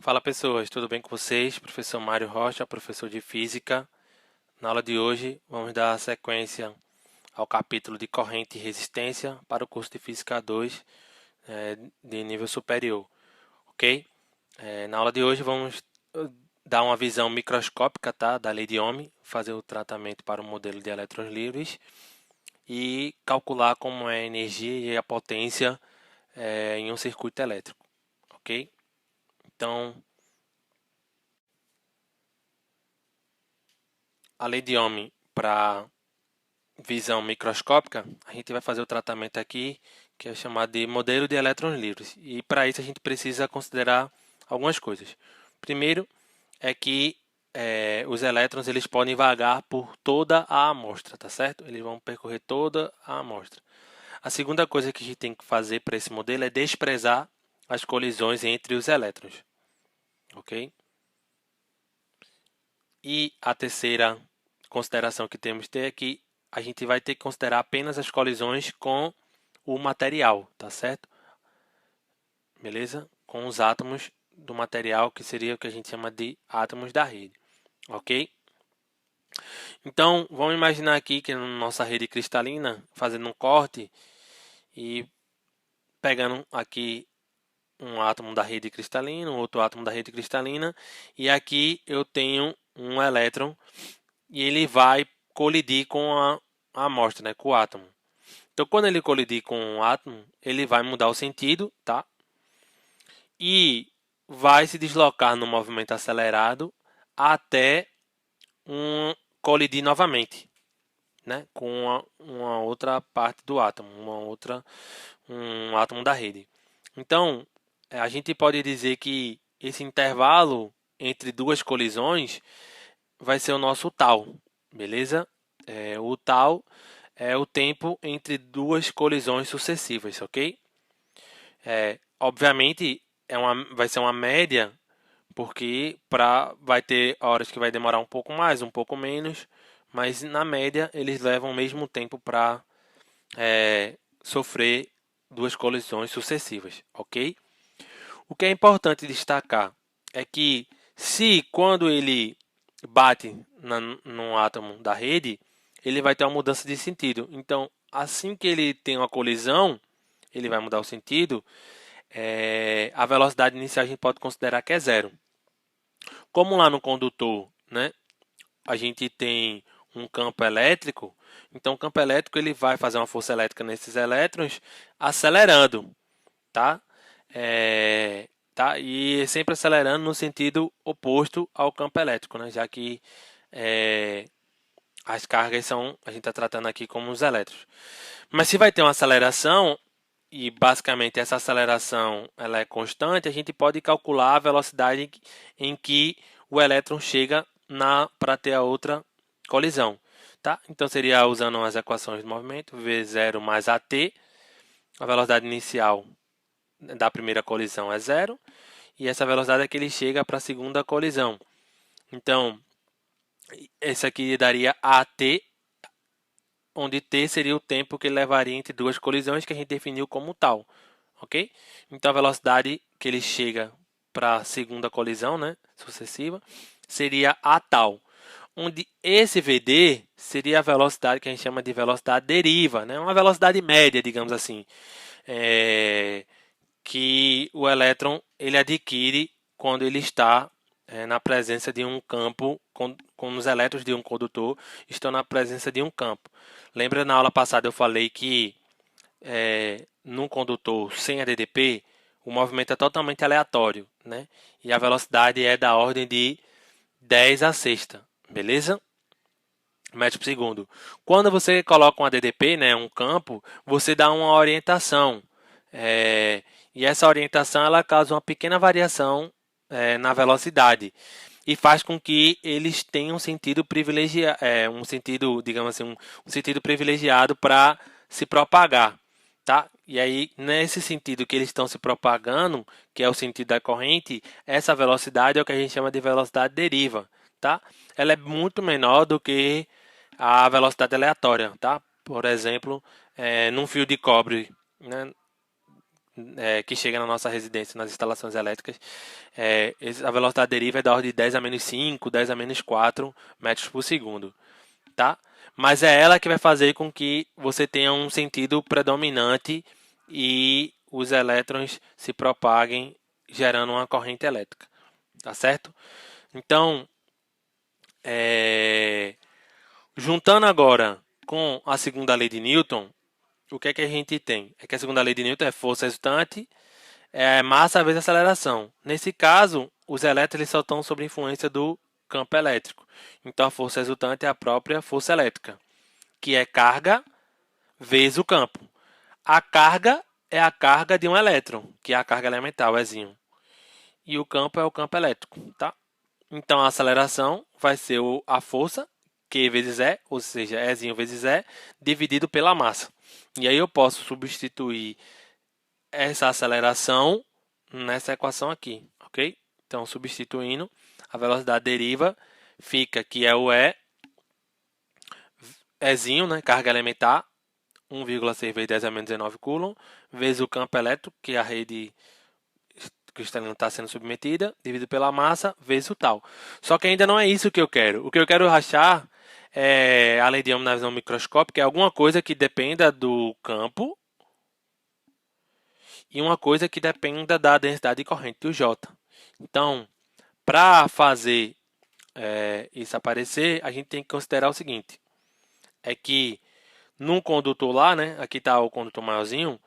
Fala pessoas, tudo bem com vocês? Professor Mário Rocha, professor de Física. Na aula de hoje vamos dar sequência ao capítulo de corrente e resistência para o curso de Física 2 de nível superior, ok? Na aula de hoje vamos dar uma visão microscópica, tá, da lei de Ohm, fazer o tratamento para o modelo de elétrons livres e calcular como é a energia e a potência em um circuito elétrico, ok? Então, a lei de Ohm para visão microscópica, a gente vai fazer o tratamento aqui, que é chamado de modelo de elétrons livres. E para isso a gente precisa considerar algumas coisas. Primeiro é que os elétrons eles podem vagar por toda a amostra, tá certo? Eles vão percorrer toda a amostra. A segunda coisa que a gente tem que fazer para esse modelo é desprezar as colisões entre os elétrons, ok? E a terceira consideração que temos que ter é que a gente vai ter que considerar apenas as colisões com o material, tá certo? Beleza? Com os átomos do material, que seria o que a gente chama de átomos da rede, ok? Então, vamos imaginar aqui que na nossa rede cristalina, fazendo um corte e pegando aqui um átomo da rede cristalina, um outro átomo da rede cristalina, e aqui eu tenho um elétron e ele vai colidir com a amostra, né, com o átomo. Então, quando ele colidir com o átomo, ele vai mudar o sentido, tá? E vai se deslocar no movimento acelerado até colidir novamente, né, com uma outra parte do átomo, um átomo da rede. Então, a gente pode dizer que esse intervalo entre duas colisões vai ser o nosso tau, beleza? O tau é o tempo entre duas colisões sucessivas, ok? Obviamente vai ser uma média, porque vai ter horas que vai demorar um pouco mais, um pouco menos, mas na média eles levam o mesmo tempo para sofrer duas colisões sucessivas, ok? O que é importante destacar é que se quando ele bate num átomo da rede, ele vai ter uma mudança de sentido. Então, assim que ele tem uma colisão, ele vai mudar o sentido. A velocidade inicial a gente pode considerar que é zero. Como lá no condutor, né, a gente tem um campo elétrico, então o campo elétrico ele vai fazer uma força elétrica nesses elétrons, acelerando, tá? Tá? E sempre acelerando no sentido oposto ao campo elétrico, né? Já que é, as cargas são, a gente está tratando aqui como os elétrons. Mas se vai ter uma aceleração, e basicamente essa aceleração ela é constante, a gente pode calcular a velocidade em que o elétron chega para ter a outra colisão. Tá? Então seria usando as equações de movimento, V0 mais AT, a velocidade inicial da primeira colisão é zero, e essa velocidade é que ele chega para a segunda colisão. Então, esse aqui daria AT, onde T seria o tempo que ele levaria entre duas colisões que a gente definiu como tal, ok? Então, a velocidade que ele chega para a segunda colisão, né, sucessiva, seria a tal, onde esse VD seria a velocidade que a gente chama de velocidade deriva, né, uma velocidade média, digamos assim, que o elétron ele adquire quando ele está na presença de um campo, quando os elétrons de um condutor estão na presença de um campo. Lembra na aula passada eu falei que num condutor sem ADDP, o movimento é totalmente aleatório, né? E a velocidade é da ordem de 10 a sexta, beleza? Metro por segundo. Quando você coloca um ADDP, né, um campo, você dá uma orientação. E essa orientação ela causa uma pequena variação na velocidade e faz com que eles tenham um sentido privilegiado, um sentido, digamos assim, um sentido privilegiado para se propagar, tá? E aí nesse sentido que eles estão se propagando, que é o sentido da corrente, essa velocidade é o que a gente chama de velocidade deriva, tá? Ela é muito menor do que a velocidade aleatória, tá? Por exemplo, num fio de cobre, né? que chega na nossa residência, nas instalações elétricas, a velocidade deriva é da ordem de 10 a menos 5, 10 a menos 4 metros por segundo, tá? Mas é ela que vai fazer com que você tenha um sentido predominante e os elétrons se propaguem gerando uma corrente elétrica, tá certo? Então, juntando agora com a segunda lei de Newton, o que é que a gente tem? É que a segunda lei de Newton é força resultante, massa vezes aceleração. Nesse caso, os elétrons eles só estão sob influência do campo elétrico. Então, a força resultante é a própria força elétrica, que é carga vezes o campo. A carga é a carga de um elétron, que é a carga elemental, Ezinho. E o campo é o campo elétrico, tá? Então, a aceleração vai ser a força, Q vezes E, ou seja, Ezinho vezes E, dividido pela massa. E aí eu posso substituir essa aceleração nessa equação aqui, ok? Então, substituindo, a velocidade deriva fica que é o Ezinho, né, carga elementar, 1,6 vezes 10 a menos 19 coulomb, vezes o campo elétrico, que a rede cristalina está sendo submetida, dividido pela massa, vezes o tal. Só que ainda não é isso que eu quero. O que eu quero achar além de na visão microscópica, é alguma coisa que dependa do campo e uma coisa que dependa da densidade de corrente, o J. Então, para fazer isso aparecer, a gente tem que considerar o seguinte, é que num condutor lá, né, aqui está o condutor maiorzinho,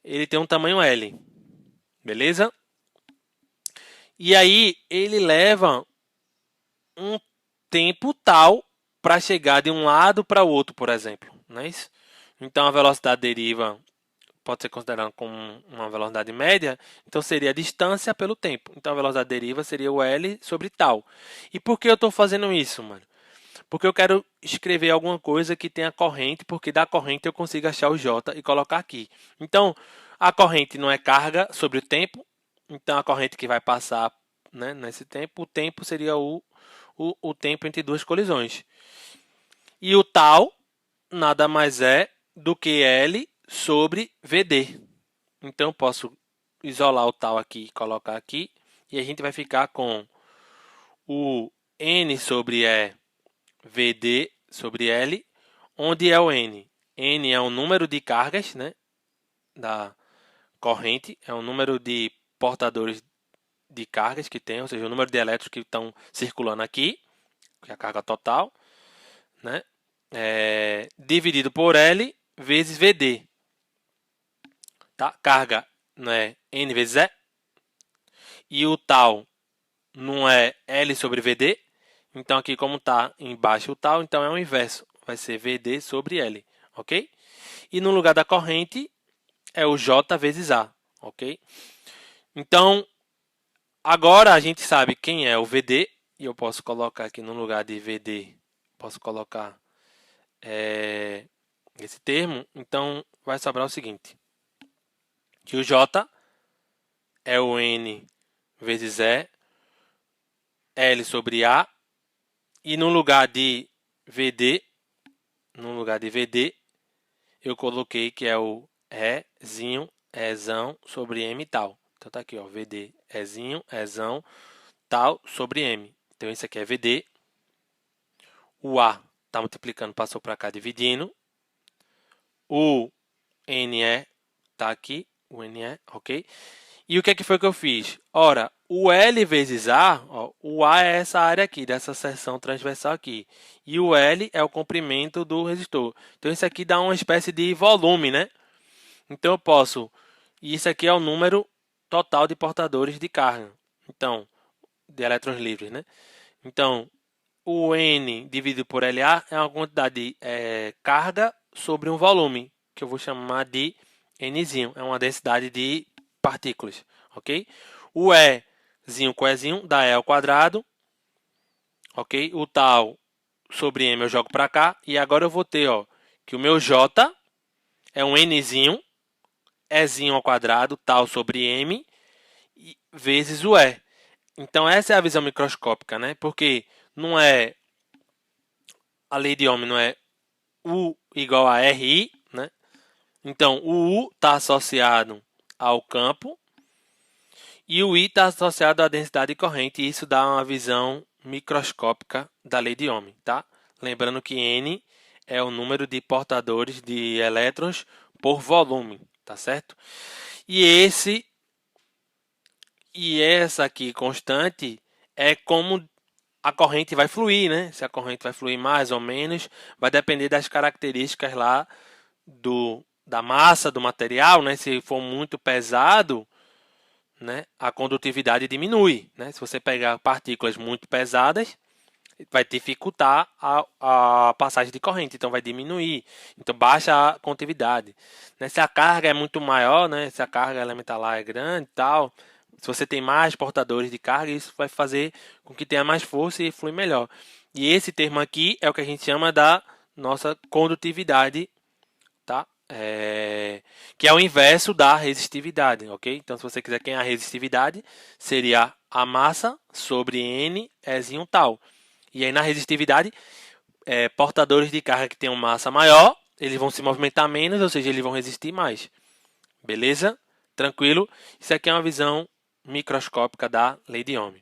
ele tem um tamanho L, beleza? E aí ele leva um tempo tal para chegar de um lado para o outro, por exemplo, não é isso? Então a velocidade deriva pode ser considerada como uma velocidade média, então seria a distância pelo tempo. Então a velocidade deriva seria o L sobre tal. E por que eu estou fazendo isso, mano? Porque eu quero escrever alguma coisa que tenha corrente, porque da corrente eu consigo achar o J e colocar aqui. Então, a corrente não é carga sobre o tempo, então a corrente que vai passar, né, nesse tempo, o tempo seria o tempo entre duas colisões. E o tal nada mais é do que L sobre VD. Então, eu posso isolar o tal aqui e colocar aqui, e a gente vai ficar com o N sobre E VD sobre L, onde é o N? N é o número de cargas, né, da corrente, é o número de portadores de cargas que tem, ou seja, o número de elétrons que estão circulando aqui, que é a carga total, né, dividido por L vezes VD. Tá? Carga não é N vezes E, e o tal não é L sobre VD, então aqui como está embaixo o tal, então é o inverso, vai ser VD sobre L, ok? E no lugar da corrente é o J vezes A, ok? Então, agora a gente sabe quem é o VD, e eu posso colocar aqui no lugar de VD, posso colocar esse termo, então vai sobrar o seguinte, que o J é o N vezes E, L sobre A, e no lugar de VD, eu coloquei que é o Ezinho, Ezão sobre M e tal. Então tá aqui, ó, VD, Ezinho, Ezão, tal sobre M. Então isso aqui é VD. O A está multiplicando, passou para cá dividindo. O NE está aqui, o NE, ok? E o que é que foi que eu fiz? Ora, o L vezes A, ó, o A é essa área aqui, dessa seção transversal aqui. E o L é o comprimento do resistor. Então isso aqui dá uma espécie de volume, né? Então eu posso... E isso aqui é o número total de portadores de carga. Então, de elétrons livres, né? Então, o N dividido por LA é uma quantidade de carga sobre um volume, que eu vou chamar de Nzinho. É uma densidade de partículas, ok? O Ezinho com Ezinho dá E ao quadrado, ok? O tal sobre M eu jogo para cá, e agora eu vou ter, ó, que o meu J é um Nzinho, Ezinho ao quadrado, tal sobre M, vezes o E. Então essa é a visão microscópica, né? Porque não é a lei de Ohm não é U igual a RI, né? Então o U está associado ao campo. E o I está associado à densidade corrente, e isso dá uma visão microscópica da lei de Ohm, tá? Lembrando que N é o número de portadores de elétrons por volume, tá certo? E essa aqui constante é como a corrente vai fluir, né? Se a corrente vai fluir mais ou menos, vai depender das características lá da massa do material, né? Se for muito pesado, né, a condutividade diminui, né? Se você pegar partículas muito pesadas, vai dificultar a passagem de corrente, então vai diminuir, então baixa a condutividade, né? Se a carga é muito maior, né, se a carga elementar lá é grande, tal, se você tem mais portadores de carga, isso vai fazer com que tenha mais força e flui melhor. E esse termo aqui é o que a gente chama da nossa condutividade, tá? Que é o inverso da resistividade, ok? Então, se você quiser ganhar a resistividade, seria a massa sobre N Ezinho tal. E aí, na resistividade, portadores de carga que tenham massa maior, eles vão se movimentar menos, ou seja, eles vão resistir mais. Beleza? Tranquilo? Isso aqui é uma visão microscópica da lei de Ohm.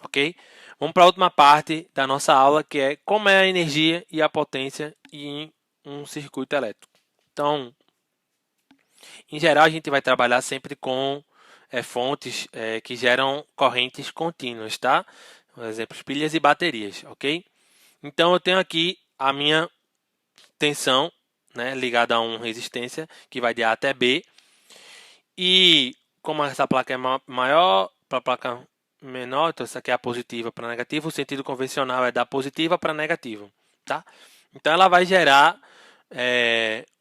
Ok? Vamos para a última parte da nossa aula, que é como é a energia e a potência em um circuito elétrico. Então, em geral, a gente vai trabalhar sempre com fontes que geram correntes contínuas, tá? Por exemplo, pilhas e baterias, ok? Então, eu tenho aqui a minha tensão, né, ligada a uma resistência que vai de A até B. E como essa placa é maior para a placa menor, então essa aqui é a positiva para a negativa, o sentido convencional é da positiva para a negativa, tá? Então, ela vai gerar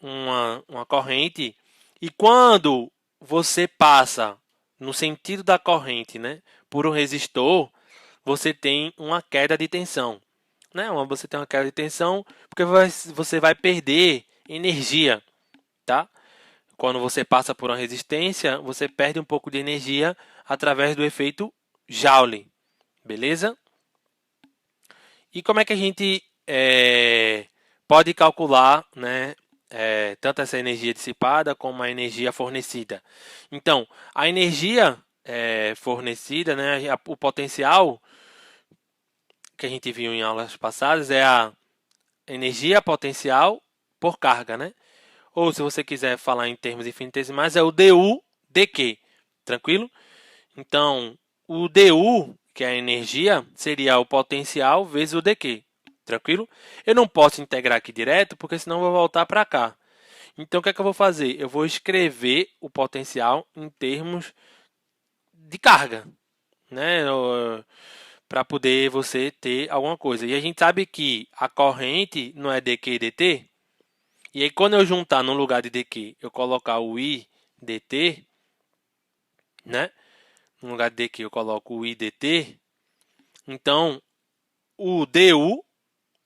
uma corrente, e quando você passa no sentido da corrente, né, por um resistor, você tem uma queda de tensão, né? Você tem uma queda de tensão porque você vai perder energia, tá? Quando você passa por uma resistência, você perde um pouco de energia através do efeito Joule, beleza? E como é que a gente pode calcular, né, tanto essa energia dissipada como a energia fornecida? Então, a energia fornecida, né, o potencial que a gente viu em aulas passadas é a energia potencial por carga, né? Ou se você quiser falar em termos infinitesimais, é o du dq, tranquilo? Então, o du, que é a energia, seria o potencial vezes o dq, tranquilo? Eu não posso integrar aqui direto, porque senão eu vou voltar para cá. Então, o que é que eu vou fazer? Eu vou escrever o potencial em termos de carga, né? Para poder você ter alguma coisa. E a gente sabe que a corrente não é dq dt. E aí, quando eu juntar no lugar de dq, eu colocar o i dt, né? No lugar de dq eu coloco o i dt. Então, o du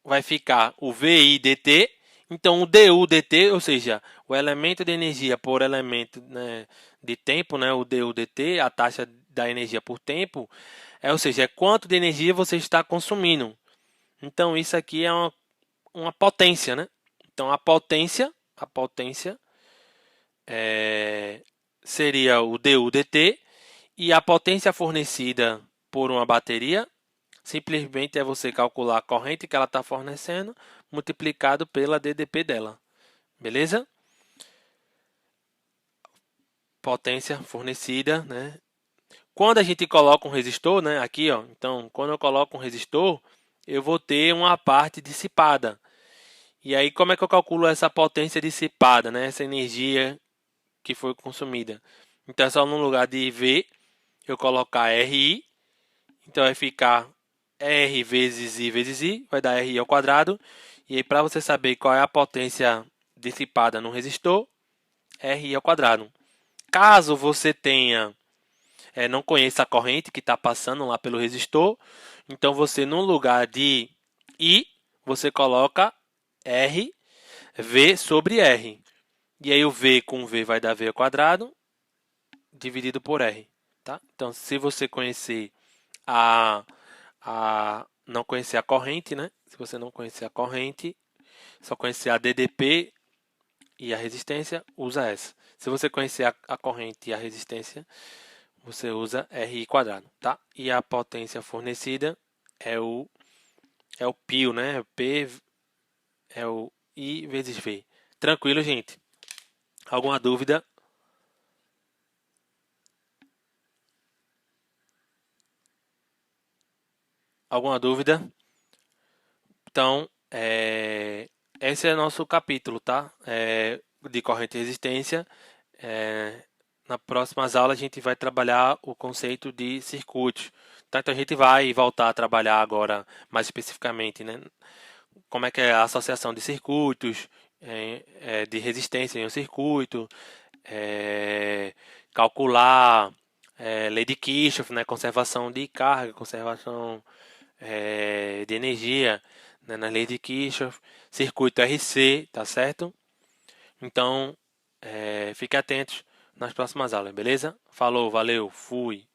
vai ficar o vi dt. Então, o du dt, ou seja, o elemento de energia por elemento, né, de tempo, né, o du dt, a taxa da energia por tempo, ou seja, é quanto de energia você está consumindo. Então, isso aqui é uma potência, né? Então, a potência seria o du dt, e a potência fornecida por uma bateria simplesmente é você calcular a corrente que ela está fornecendo multiplicado pela DDP dela. Beleza? Potência fornecida, né? Quando a gente coloca um resistor, né? Aqui, ó. Então, quando eu coloco um resistor, eu vou ter uma parte dissipada. E aí, como é que eu calculo essa potência dissipada, né? Essa energia que foi consumida? Então, é só no lugar de V, eu colocar RI. Então, vai ficar R vezes I, vai dar RI ao quadrado. E aí, para você saber qual é a potência dissipada no resistor, RI ao quadrado. Caso você não conheça a corrente que está passando lá pelo resistor, então você, no lugar de I, você coloca R, V sobre R. E aí o V com V vai dar V ao quadrado, dividido por R. Tá? Então, se você conhecer não conhecer a corrente, né? Se você não conhecer a corrente, só conhecer a DDP e a resistência, usa essa. Se você conhecer a corrente e a resistência, você usa RI quadrado, tá? E a potência fornecida é o π, né? P é o I vezes V. Tranquilo, gente? Alguma dúvida? Alguma dúvida? Então, esse é nosso capítulo, tá? De corrente e resistência. Na próximas aulas a gente vai trabalhar o conceito de circuitos. Tá? Então a gente vai voltar a trabalhar agora mais especificamente, né? Como é que é a associação de circuitos, de resistência em um circuito, calcular lei de Kirchhoff, né? Conservação de carga, conservação de energia, né? Na lei de Kirchhoff, circuito RC, tá certo? Então, fique atentos nas próximas aulas, beleza? Falou, valeu, fui.